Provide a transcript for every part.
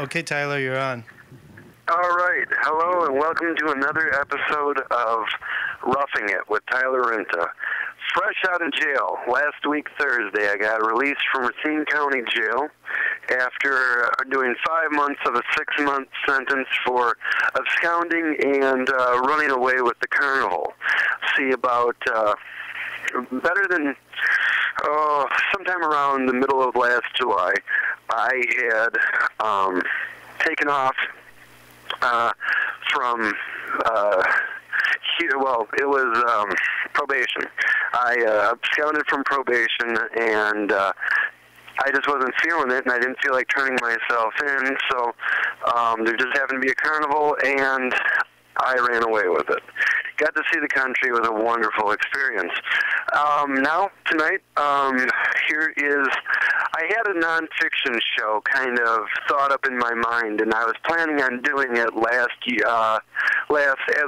Okay, Tyler, you're on. All right. Hello, and welcome to another episode of Roughing It with Tyler Rinta. Fresh out of jail, last week Thursday, I got released from Racine County Jail after doing 5 months of a 6-month sentence for absconding and running away with the carnival. See, about better than sometime around the middle of last July, I had taken off from it was probation. I absconded from probation, and I just wasn't feeling it, and I didn't feel like turning myself in, so there just happened to be a carnival, and I ran away with it. Got to see the country. It was a wonderful experience. Now, tonight, here is, I had a nonfiction show kind of thought up in my mind, and I was planning on doing it as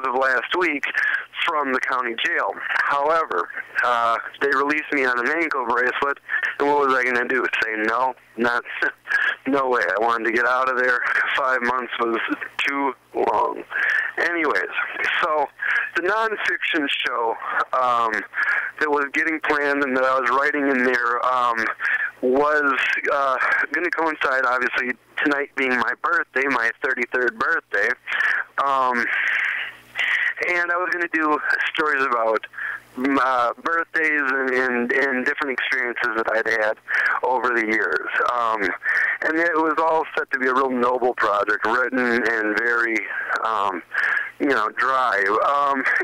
of last week from the county jail. However, they released me on an ankle bracelet, and what was I going to do? Say no? No way. I wanted to get out of there. 5 months was too long. Anyways, so the nonfiction show that was getting planned and that I was writing in there was going to coincide, obviously, tonight being my birthday, my 33rd birthday. And I was going to do stories about birthdays and different experiences that I'd had over the years. And it was all set to be a real noble project, written and very, dry.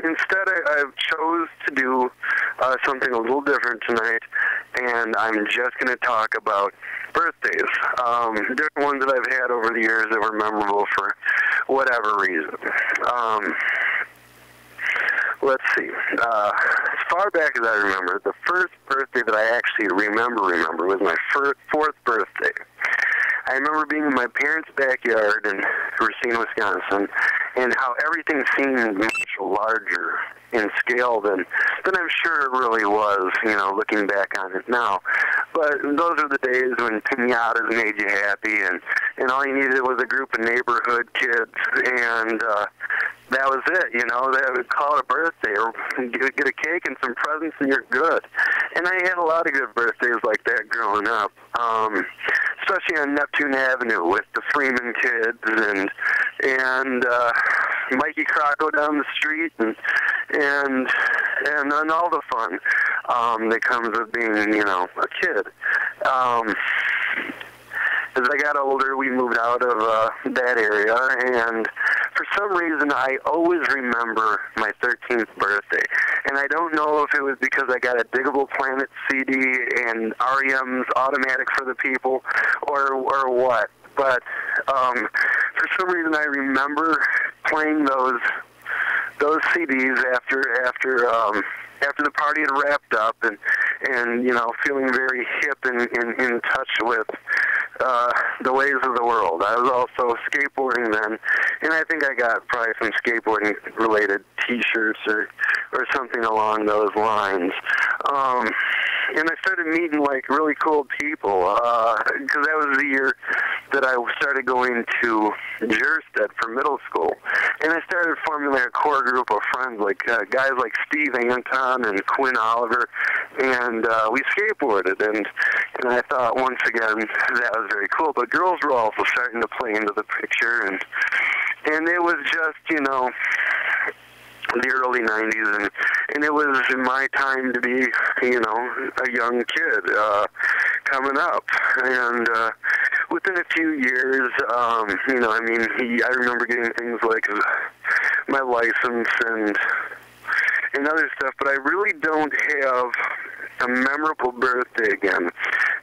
Instead, I chose to do something a little different tonight, and I'm just going to talk about birthdays. Different ones that I've had over the years that were memorable for whatever reason. Let's see. As far back as I remember, the first birthday that I actually remember was my fourth birthday. I remember being in my parents' backyard in Racine, Wisconsin, and how everything seemed much larger in scale than I'm sure it really was, looking back on it now. But those are the days when piñatas made you happy, and all you needed was a group of neighborhood kids, and that was it, They would call it a birthday, or get a cake and some presents, and you're good. And I had a lot of good birthdays like that growing up, especially on Neptune Avenue with the Freeman kids and Mikey Crocco down the street, and all the fun that comes with being, a kid. As I got older, we moved out of that area, and for some reason, I always remember my 13th birthday. And I don't know if it was because I got a Diggable Planet CD and REM's Automatic for the People, or what. But for some reason, I remember playing those CDs after the party had wrapped up, and feeling very hip and in touch with the ways of the world. I was also skateboarding then, and I think I got probably some skateboarding related T-shirts or something along those lines. And I started meeting like really cool people because that was the year that I started going to Jerstead for middle school, and I started forming like a core group of friends, like guys like Steve Anton and Quinn Oliver, and we skateboarded, and I thought once again that was very cool. But girls were also starting to play into the picture, and it was just the early 90s, and it was my time to be, a young kid coming up. And within a few years, I remember getting things like my license and other stuff, but I really don't have a memorable birthday again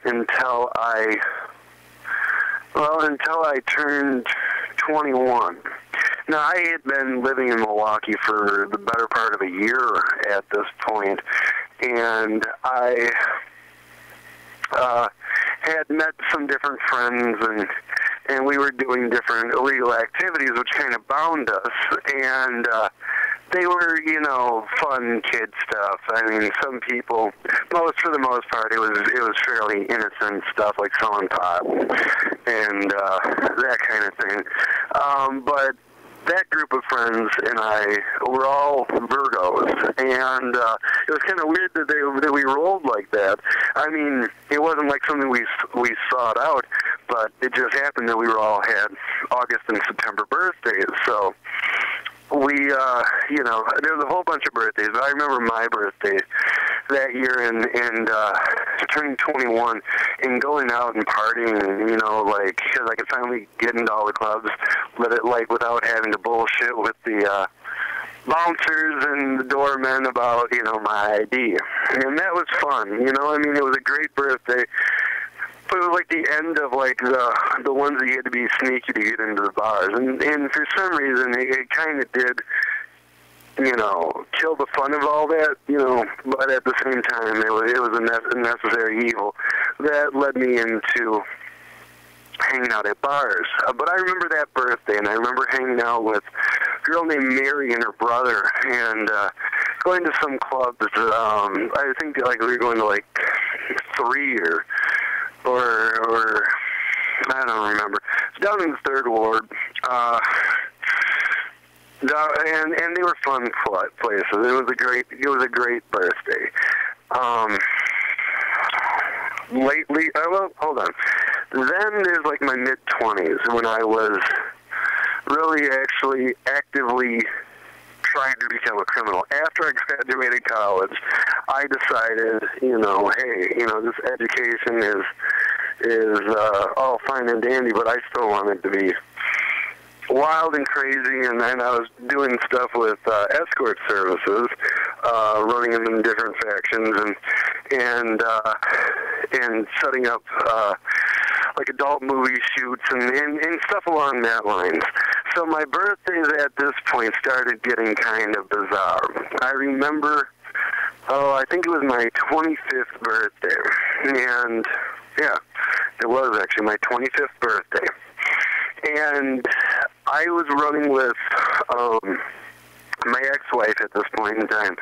until I turned 21. Now, I had been living in Milwaukee for the better part of a year at this point, and I had met some different friends, and we were doing different illegal activities, which kind of bound us. And they were, fun kid stuff. I mean, some people, for the most part, it was fairly innocent stuff like selling pot and that kind of thing. But that group of friends and I were all Virgos, and it was kind of weird that we rolled like that. I mean, it wasn't like something we sought out, but it just happened that we all had August and September birthdays, so we, there was a whole bunch of birthdays. I remember my birthday that year and turning 21 and going out and partying, because I could finally get into all the clubs, without having to bullshit with the bouncers and the doormen about, my ID. And that was fun, it was a great birthday. But it was like the end of the ones that you had to be sneaky to get into the bars, and for some reason it kind of did, kill the fun of all that, But at the same time, it was a necessary evil that led me into hanging out at bars. But I remember that birthday, and I remember hanging out with a girl named Mary and her brother, and going to some clubs. I think we were going to 3 or I don't remember. It's down in the Third Ward, and they were fun places. It was a great birthday. Lately, hold on. Then there's my mid-20s when I was really actually actively trying to become a criminal. After I graduated college, I decided, hey, this education is all fine and dandy, but I still wanted to be wild and crazy, and then I was doing stuff with escort services, running them in different factions, and setting up adult movie shoots and stuff along that lines. So my birthdays at this point started getting kind of bizarre. I remember, I think it was my 25th birthday, and yeah, it was actually my 25th birthday. And I was running with my ex-wife at this point in time,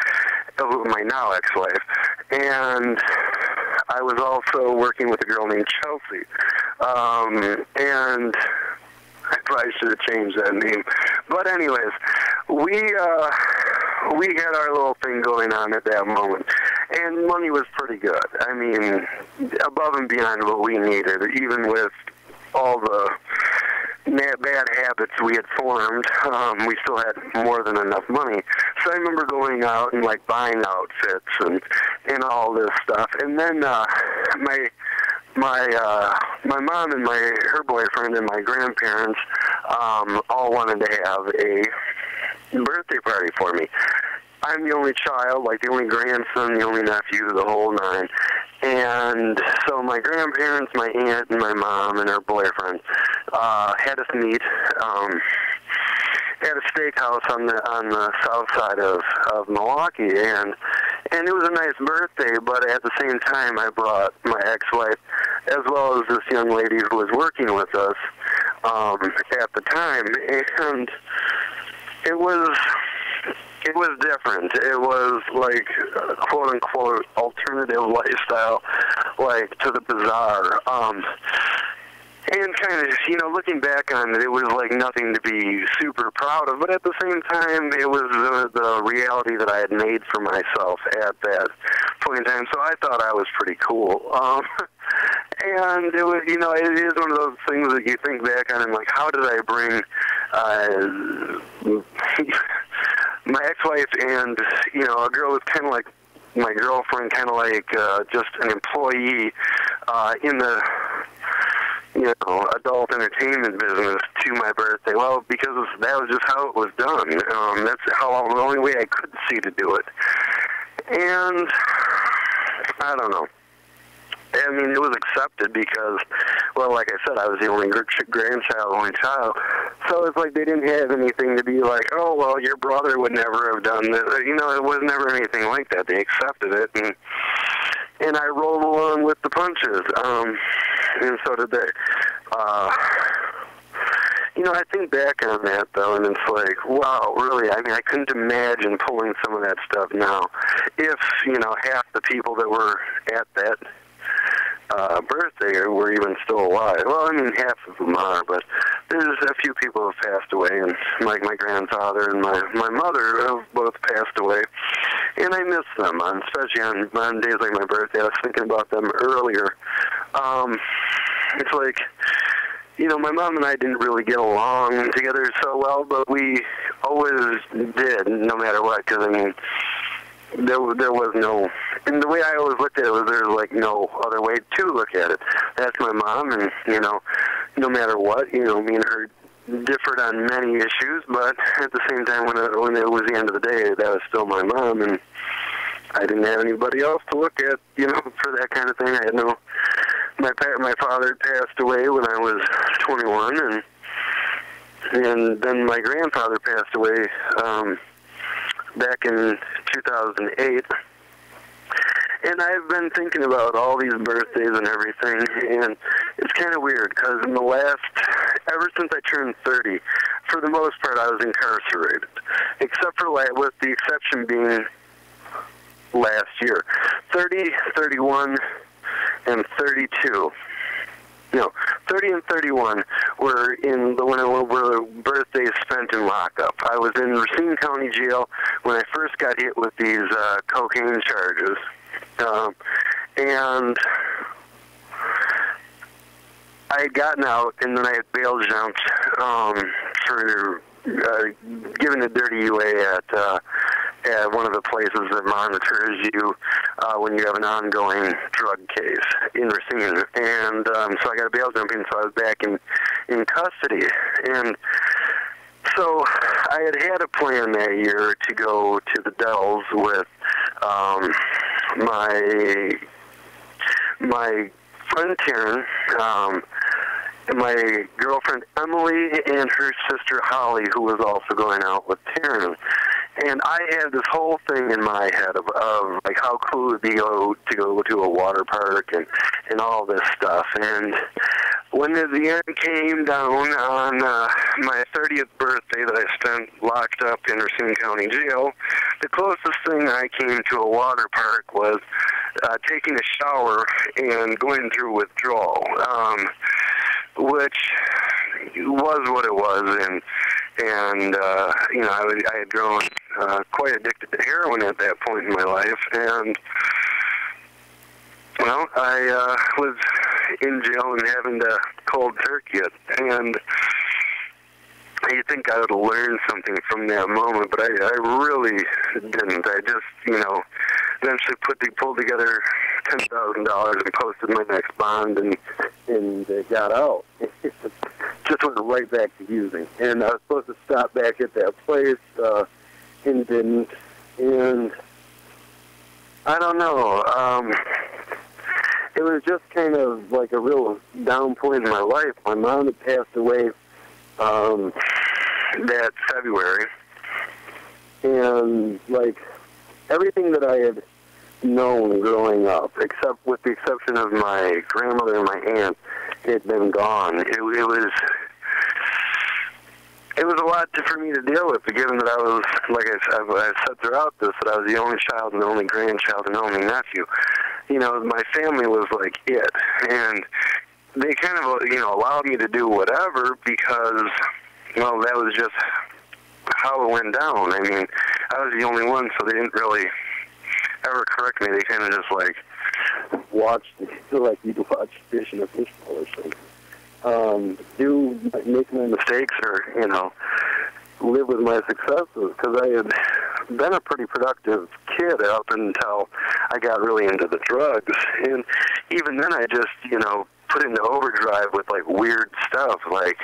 my now ex-wife, and I was also working with a girl named Chelsea, and I probably should have changed that name. But anyways, we had our little thing going on at that moment, and money was pretty good. I mean, above and beyond what we needed, even with all the bad habits we had formed, we still had more than enough money. So I remember going out and buying outfits and all this stuff. And then my mom and her boyfriend and my grandparents all wanted to have a birthday party for me. I'm the only child, the only grandson, the only nephew, the whole nine. And so my grandparents, my aunt, and my mom and her boyfriend had us meet at a steakhouse on the south side of Milwaukee, and it was a nice birthday. But at the same time, I brought my ex-wife as well as this young lady who was working with us at the time, and it was different. It was quote unquote alternative lifestyle, to the bizarre. And kind of, looking back on it, it was nothing to be super proud of, but at the same time, it was the reality that I had made for myself at that point in time, so I thought I was pretty cool. And it was, it is one of those things that you think back on and how did I bring my ex-wife and, a girl was kind of like my girlfriend, kind of just an employee in the adult entertainment business to my birthday. Well, because that was just how it was done. That's the only way I could see to do it. And I don't know. I mean, it was accepted because, well, like I said, I was the only grandchild, only child. So it's they didn't have anything to be oh, well, your brother would never have done this. It was never anything like that. They accepted it, and I rolled along with the punches. And so did they. I think back on that, though, and it's like, wow, really, I mean, I couldn't imagine pulling some of that stuff now. If, half the people that were at that birthday were even still alive. Well, I mean, half of them are, but there's a few people who have passed away, and like my grandfather and my mother have both passed away, and I miss them, especially on days like my birthday. I was thinking about them earlier. It's like, my mom and I didn't really get along together so well, but we always did, no matter what, because, I mean, there was no, and the way I always looked at it was there's like no other way to look at it. That's my mom, and no matter what, me and her differed on many issues, but at the same time, when it was the end of the day, that was still my mom, and I didn't have anybody else to look at, for that kind of thing. I had no, my father passed away when I was 21, and then my grandfather passed away back in 2008, and I've been thinking about all these birthdays and everything, and it's kind of weird, because ever since I turned 30, for the most part, I was incarcerated, except for, with the exception being last year. 30, 31, and 32. No, 30 and 31 were were birthdays spent in lockup. I was in Racine County Jail when I first got hit with these cocaine charges, and I had gotten out, and then I had bail jumped for giving a dirty UA at one of the places that monitors you when you have an ongoing drug case in Racine. And so I got a bail jumping, so I was back in custody. And so I had a plan that year to go to the Dells with my friend Taryn, my girlfriend Emily, and her sister Holly, who was also going out with Taryn. And I had this whole thing in my head of like how cool it would be to go to a water park and all this stuff. And when the end came down on my 30th birthday that I spent locked up in Racine County Jail, the closest thing I came to a water park was taking a shower and going through withdrawal, which was what it was. And I had grown quite addicted to heroin at that point in my life, and well, I was in jail and having to cold turkey it, and you think I would have learned something from that moment, but I really didn't. I just, eventually pulled together $10,000 and posted my next bond and got out. Just went right back to using. And I was supposed to stop back at that place and didn't. And I don't know. It was just kind of like a real down point in my life. My mom had passed away that February. And, like, everything that I had known growing up, except with the exception of my grandmother and my aunt, had been gone. It was a lot for me to deal with, given that I was, like I've said throughout this, that I was the only child and the only grandchild and only nephew. My family was like it, and they kind of, allowed me to do whatever because, well, that was just how it went down. I mean, I was the only one, so they didn't really ever correct me. They kind of just, like, watched, like you'd watch fish in a fishbowl or something. Make my mistakes or, live with my successes, because I had been a pretty productive kid up until I got really into the drugs. And even then I just, put into overdrive with, like, weird stuff, like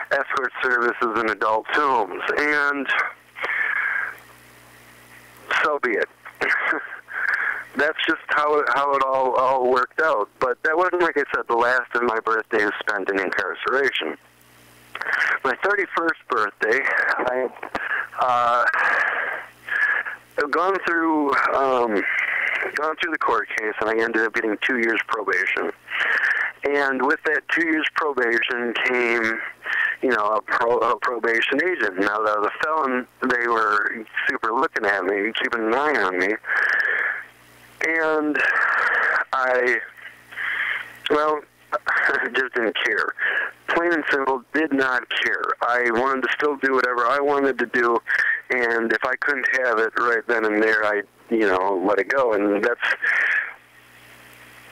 escort services in adult films. And so be it. That's just how it all worked out. But that wasn't, like I said, the last of my birthdays spent in incarceration. My 31st birthday, I had gone through the court case, and I ended up getting 2 years probation. And with that 2 years probation a probation agent. Now that I was a felon, they were super looking at me, keeping an eye on me. And I just didn't care. Plain and simple, did not care. I wanted to still do whatever I wanted to do, and if I couldn't have it right then and there, I let it go. And that's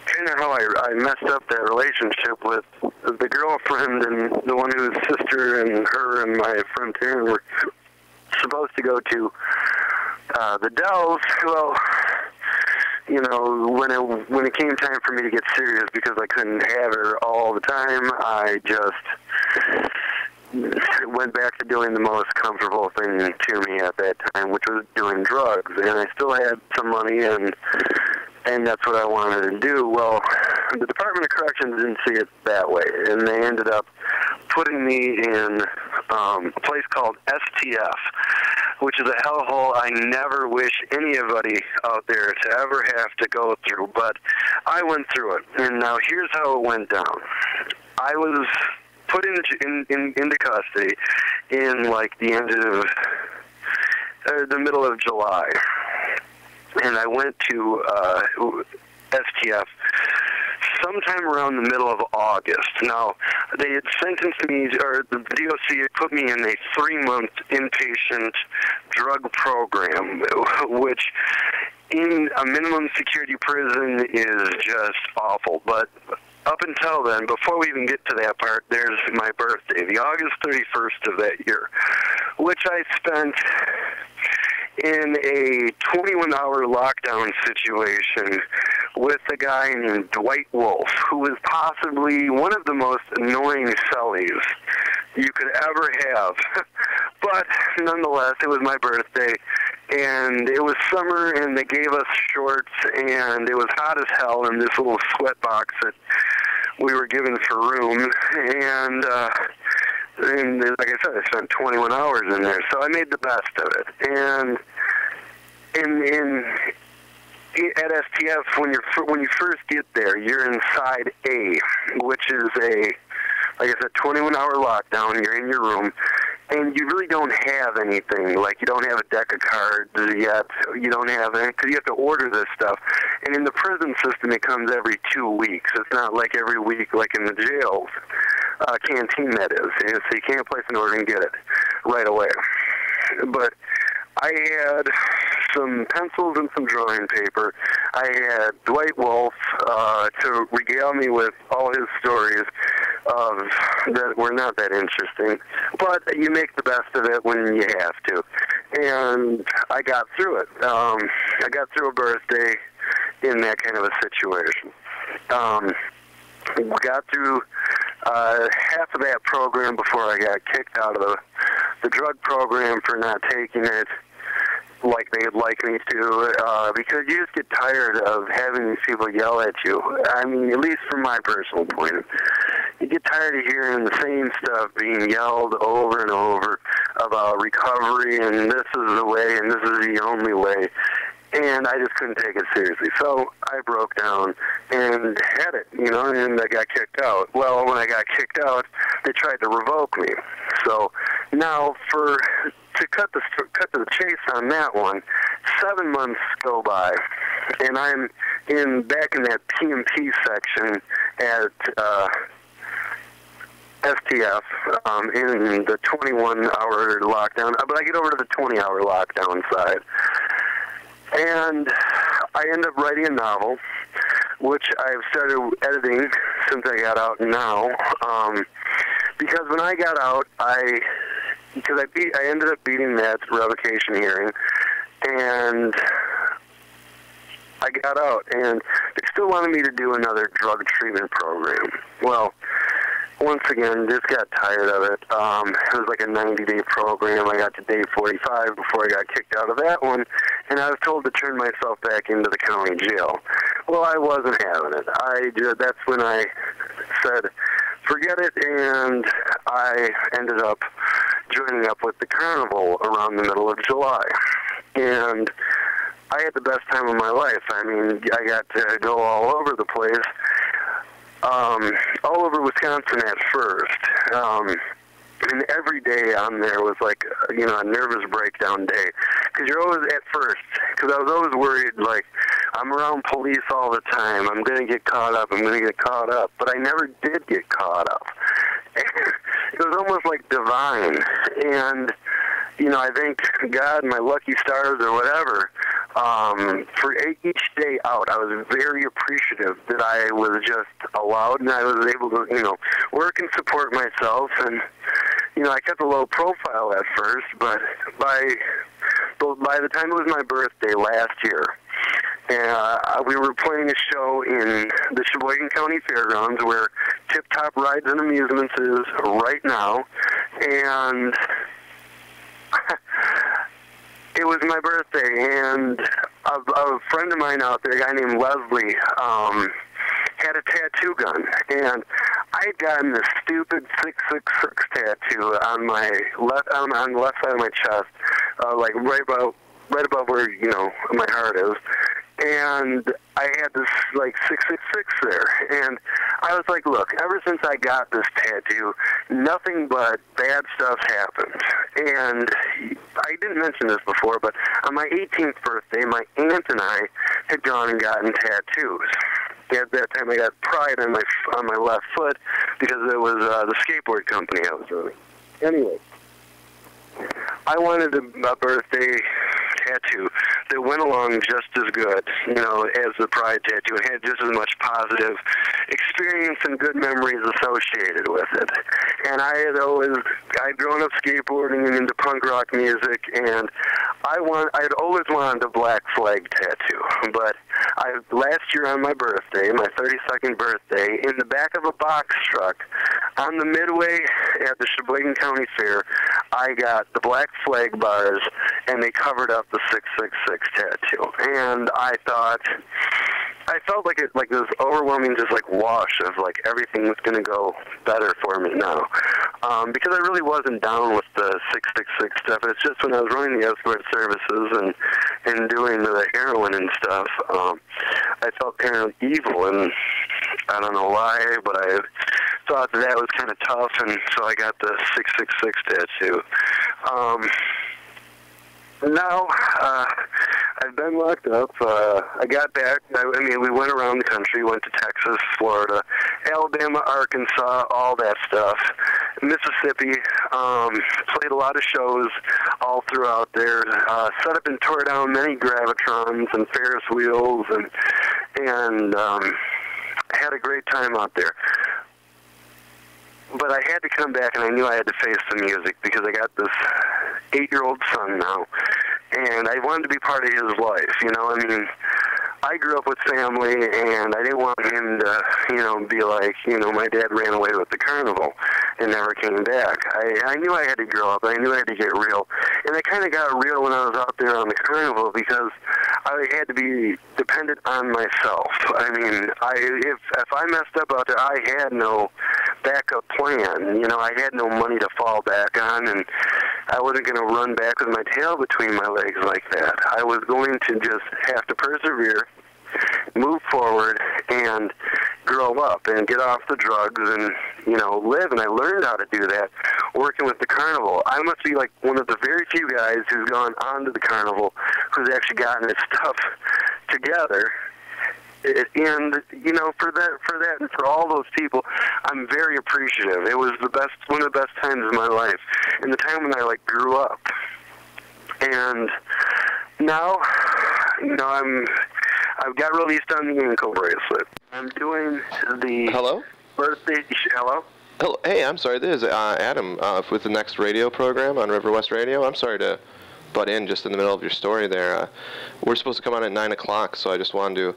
kind of how I messed up that relationship with the girlfriend and the one whose sister and her and my friend Taryn were supposed to go to the Dells. Well, when it came time for me to get serious, because I couldn't have her all the time, I just went back to doing the most comfortable thing to me at that time, which was doing drugs. And I still had some money, and that's what I wanted to do. Well, the Department of Corrections didn't see it that way, and they ended up putting me in a place called STF, which is a hellhole I never wish anybody out there to ever have to go through, but I went through it. And now here's how it went down. I was put into custody in like the end of the middle of July, and I went to STF sometime around the middle of August. Now, they had sentenced me, or the DOC had put me in a 3-month inpatient drug program, which in a minimum security prison is just awful. But up until then, before we even get to that part, there's my birthday, the August 31st of that year, which I spent in a 21-hour lockdown situation with a guy named Dwight Wolf, who was possibly one of the most annoying cellies you could ever have. But nonetheless, it was my birthday, and it was summer, and they gave us shorts, and it was hot as hell in this little sweat box that we were given for room. And like I said, I spent 21 hours in there, so I made the best of it. And at STF, when you first get there, you're inside A, which is like I said, 21-hour lockdown. You're in your room, and you really don't have anything. Like, you don't have a deck of cards yet. You don't have any, because you have to order this stuff. And in the prison system, it comes every 2 weeks. It's not like every week like in the jails. Canteen, that is. So you can't place an order and get it right away. But I had some pencils and some drawing paper. I had Dwight Wolf to regale me with all his stories that were not that interesting. But you make the best of it when you have to. And I got through it. I got through a birthday in that kind of a situation. Got through half of that program before I got kicked out of the drug program for not taking it like they'd like me to, because you just get tired of having these people yell at you. I mean, at least from my personal point of view. You get tired of hearing the same stuff being yelled over and over about recovery, and this is the way, and this is the only way. And I just couldn't take it seriously. So I broke down and had it, and I got kicked out. Well, when I got kicked out, they tried to revoke me. So now to cut to the chase on that one, 7 months go by, and I'm back in that PMP section at STF in the 21-hour lockdown. But I get over to the 20-hour lockdown side. And I end up writing a novel, which I've started editing since I got out now. Because when I got out, I ended up beating that revocation hearing, and I got out, and they still wanted me to do another drug treatment program. Well, once again, just got tired of it. It was like a 90-day program. I got to day 45 before I got kicked out of that one, and I was told to turn myself back into the county jail. Well, I wasn't having it. That's when I said, forget it, and I ended up joining up with the carnival around the middle of July. And I had the best time of my life. I mean, I got to go all over the place. All over Wisconsin at first. And every day on there was like, you know, a nervous breakdown day. Because you're always at first, because I was always worried, like, I'm around police all the time. I'm going to get caught up. I'm going to get caught up. But I never did get caught up. It was almost like divine. And, you know, I thank God, my lucky stars or whatever, for each day out, I was very appreciative that I was just allowed and I was able to, you know, work and support myself. And, you know, I kept a low profile at first, but by the time it was my birthday last year, we were playing a show in the Sheboygan County Fairgrounds where Tip Top Rides and Amusements is right now, and it was my birthday, and a friend of mine out there, a guy named Leslie, had a tattoo gun, and I had gotten this stupid 666 tattoo on my on the left side of my chest, like right above where, you know, my heart is. And I had this, like, 666 there. And I was like, look, ever since I got this tattoo, nothing but bad stuff happened. And I didn't mention this before, but on my 18th birthday, my aunt and I had gone and gotten tattoos. At that time, I got Pride on my left foot because it was the skateboard company I was running. Anyway, I wanted a birthday tattoo that went along just as good, you know, as the Pride tattoo. It had just as much positive experience and good memories associated with it. And I'd grown up skateboarding and into punk rock music, and I'd always wanted a black flag tattoo. But last year on my birthday, my 32nd birthday, in the back of a box truck on the midway at the Sheboygan County Fair, I got the black flag bars, and they covered up the 666 tattoo. And I felt like this overwhelming just like wash of like everything was going to go better for me now. Because I really wasn't down with the 666 stuff. It's just when I was running the escort services and doing the heroin and stuff, I felt kind of evil, and I don't know why, but I thought that was kind of tough, and so I got the 666 tattoo. Now, I've been locked up. I got back. I mean, we went around the country, went to Texas, Florida, Alabama, Arkansas, all that stuff. Mississippi, played a lot of shows all throughout there. Set up and tore down many Gravitrons and Ferris wheels, and had a great time out there. But I had to come back, and I knew I had to face the music because I got this 8-year-old son now, and I wanted to be part of his life, you know. I mean, I grew up with family, and I didn't want him to, you know, be like, you know, my dad ran away with the carnival and never came back. I knew I had to grow up. I knew I had to get real. And I kind of got real when I was out there on the carnival because I had to be dependent on myself. I mean, if I messed up out there, I had no backup plan. You know, I had no money to fall back on, and I wasn't going to run back with my tail between my legs like that. I was going to just have to persevere, move forward, and grow up and get off the drugs and, you know, live. And I learned how to do that working with the carnival. I must be like one of the very few guys who's gone on to the carnival who's actually gotten his stuff together. And, you know, for that and for all those people, I'm very appreciative. It was one of the best times of my life, and the time when I, like, grew up. And now, you know, I've got released on the ankle bracelet. I'm doing the birthday. Hello? Hello. Hey, I'm sorry. This is Adam with the next radio program on River West Radio. I'm sorry to butt in just in the middle of your story there. We're supposed to come on at 9 o'clock, so I just wanted to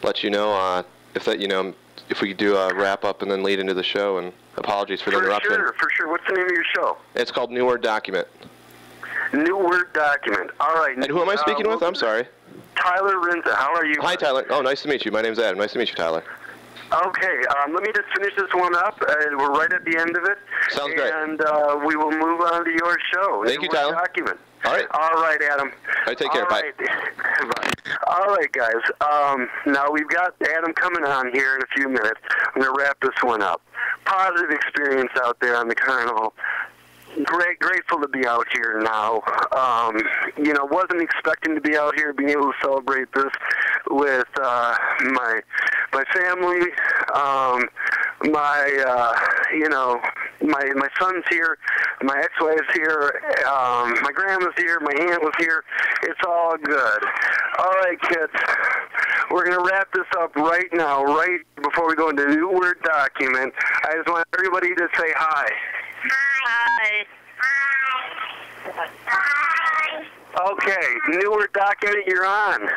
let you know if we could do a wrap up and then lead into the show. And apologies for the interruption. For sure. What's the name of your show? It's called New Word Document. New Word Document. All right. And who am I speaking with? I'm sorry. Tyler Rinta. How are you? Hi, Tyler. Oh, nice to meet you. My name's Adam. Nice to meet you, Tyler. Okay, let me just finish this one up. We're right at the end of it. Sounds great. And we will move on to your show. Thank you, Tyler. Document. All right. All right, Adam. All right, take care. Bye. Bye. All right, guys. Now we've got Adam coming on here in a few minutes. I'm going to wrap this one up. Positive experience out there on the carnival. Grateful to be out here now. Wasn't expecting to be out here, being able to celebrate this with my family. My son's here, my ex-wife's here, my grandma's here, my aunt was here. It's all good. All right, kids. We're going to wrap this up right now, right before we go into the new Word document. I just want everybody to say hi. Hi. Okay, new Word document, you're on.